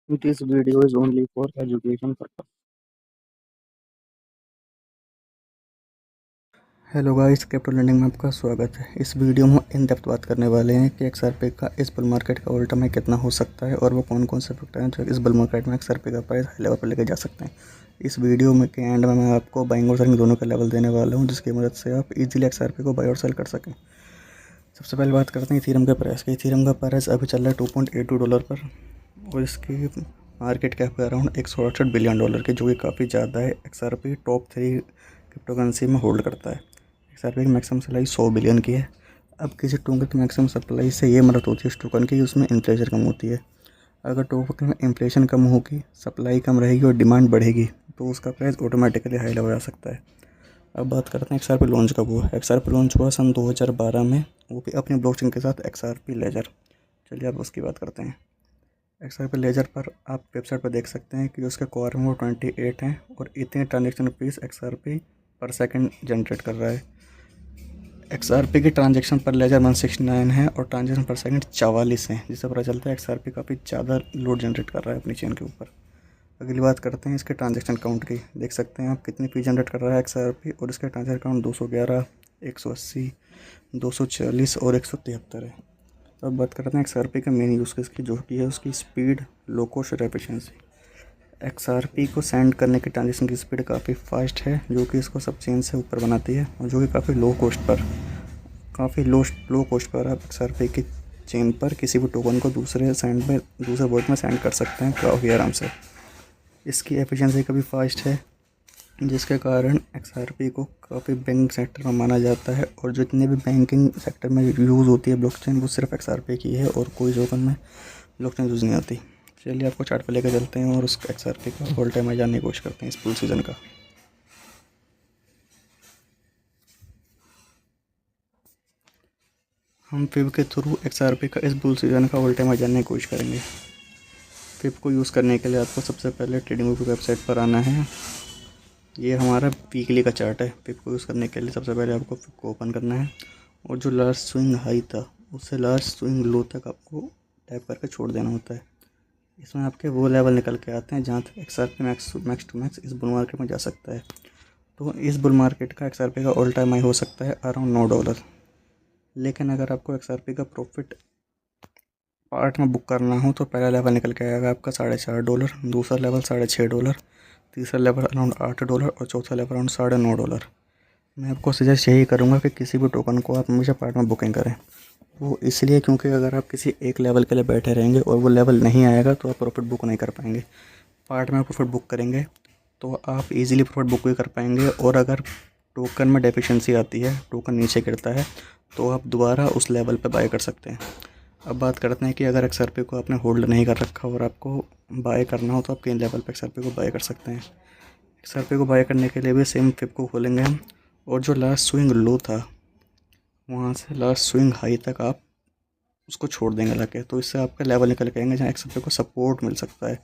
This video is only for education purpose. Hello guys, crypto learning में आपका स्वागत है। इस वीडियो में इन डेप्थ बात करने वाले हैं कि XRP का इस बुल मार्केट का ऑल टाइम कितना हो सकता है और वो कौन कौन से फैक्टर हैं जो इस बुल मार्केट में XRP का प्राइस हाई लेवल पर लेके जा सकते हैं। इस वीडियो में के एंड में मैं आपको बाइंग और सेलिंग दोनों का लेवल देने वाला हूँ, जिसकी मदद से आप इजीली XRP को बाई और सेल कर सकें। सबसे पहले बात करते हैं इथीरियम के प्राइस की। इथीरियम का प्राइस अभी चल रहा है $2.82 पर और इसकी मार्केट कैप है अराउंड $168 बिलियन की, जो कि काफ़ी ज़्यादा है। XRP टॉप 3 क्रिप्टो करेंसी में होल्ड करता है। XRP की मैक्सिमम सप्लाई 100 बिलियन की है। अब किसी टोकन की मैक्सिमम सप्लाई से ये मदद होती है इस टोकन की, उसमें इन्फ्लेशन कम होती है। अगर टोकन में इन्फ्लेशन कम होगी, सप्लाई कम रहेगी और डिमांड बढ़ेगी तो उसका प्राइस ऑटोमेटिकली हाई लेवल आ सकता है। अब बात करते हैं XRP लॉन्च कब हुआ। XRP लॉन्च हुआ सन 2012 में, वो भी अपनी ब्लॉकचेन के साथ XRP लेजर। चलिए अब उसकी बात करते हैं। XRP लेजर पर आप वेबसाइट पर देख सकते हैं कि उसके कोर में वो 28 हैं और इतने ट्रांजेक्शन फीस XRP पर सेकंड जनरेट कर रहा है। XRP की ट्रांजेक्शन पर लेजर 169 है और ट्रांजेक्शन पर सेकंड 44 हैं, जिससे पता चलता है XRP काफ़ी ज़्यादा लोड जनरेट कर रहा है अपनी चेन के ऊपर। अगली बात करते हैं इसके ट्रांजेक्शन काउंट की। देख सकते हैं आप कितनी फी जनरेट कर रहा है XRP और इसके ट्रांजेक्शन काउंट 211, 180, 240 और 173 है। अब बात करते हैं XRP के मेन यूज़ केस की, जो कि है उसकी स्पीड, लो कॉस्ट और एफिशिएंसी। XRP को सेंड करने की ट्रांजेक्शन की स्पीड काफ़ी फास्ट है, जो कि इसको सब चेन से ऊपर बनाती है और जो कि काफ़ी लो कॉस्ट पर आप XRP की चेन पर किसी भी टोकन को दूसरे वॉलेट में सेंड कर सकते हैं काफ़ी आराम से। इसकी एफिशिएंसी काफ़ी फास्ट है, जिसके कारण XRP को काफ़ी बैंक सेक्टर में माना जाता है और जितने भी बैंकिंग सेक्टर में यूज़ होती है ब्लॉकचेन, वो सिर्फ XRP की है और कोई टोकन में ब्लॉकचेन यूज़ नहीं आती। चलिए आपको चार्ट पे लेकर चलते हैं और उस XRP का ऑल टाइम हाई जानने की कोशिश करते हैं इस बुल सीज़न का। हम फिब के थ्रू XRP का इस बुल सीज़न का ऑल टाइम हाई जानने की कोशिश करेंगे। फिब को यूज़ करने के लिए आपको सबसे पहले ट्रेडिंग व्यू वेबसाइट पर आना है। ये हमारा वीकली का चार्ट है। फिब को यूज़ करने के लिए सबसे पहले आपको फिब को ओपन करना है और जो लास्ट स्विंग हाई था उससे लास्ट स्विंग लो तक आपको टैप करके छोड़ देना होता है। इसमें आपके वो लेवल निकल के आते हैं जहाँ तक XRP मैक्स टू मैक्स इस बुल मार्केट में जा सकता है। तो इस बुल मार्केट का XRP का ऑल टाइम हाई हो सकता है अराउंड $9। लेकिन अगर आपको XRP का प्रॉफिट पार्ट में बुक करना हो तो पहला लेवल निकल के आएगा आपका $4.5, दूसरा लेवल $6.5, तीसरा लेवल अराउंड $8 और चौथा लेवल अराउंड $9.5। मैं आपको सजेस्ट यही करूँगा कि किसी भी टोकन को आप हमेशा पार्ट में बुकिंग करें। वो इसलिए क्योंकि अगर आप किसी एक लेवल के लिए बैठे रहेंगे और वो लेवल नहीं आएगा तो आप प्रॉफिट बुक नहीं कर पाएंगे। पार्ट में आप प्रॉफिट बुक करेंगे तो आप इजीली प्रॉफिट बुक भी कर पाएंगे और अगर टोकन में डेफिशिएंसी आती है, टोकन नीचे गिरता है, तो आप दोबारा उस लेवल पर बाय कर सकते हैं। अब बात करते हैं कि अगर XRP को आपने होल्ड नहीं कर रखा और आपको बाय करना हो तो आप किन लेवल पर XRP को बाय कर सकते हैं। XRP को बाय करने के लिए भी सेम फिब को खोलेंगे हम और जो लास्ट स्विंग लो था वहाँ से लास्ट स्विंग हाई तक आप उसको छोड़ देंगे लाके, तो इससे आपका लेवल निकल के आएंगे जहाँ XRP को सपोर्ट मिल सकता है।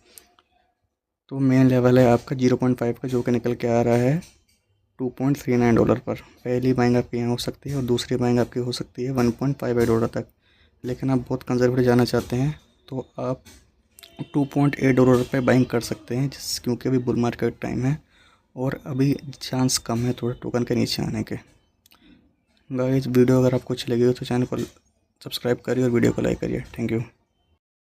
तो मेन लेवल है आपका 0.5 का, जो कि निकल के आ रहा है $2.39 पर। पहली बाइंग आपकी यहाँ हो सकती है और दूसरी बाइंग आपकी हो सकती है $1.58 तक। लेकिन आप बहुत कंजर्वेटिव जाना चाहते हैं तो आप $2.8 पे बाइंग कर सकते हैं, क्योंकि अभी बुल मार्केट टाइम है और अभी चांस कम है थोड़े टोकन के नीचे आने के। गाइस, वीडियो अगर आपको अच्छी लगी हो तो चैनल को सब्सक्राइब करिए और वीडियो को लाइक करिए। Thank you.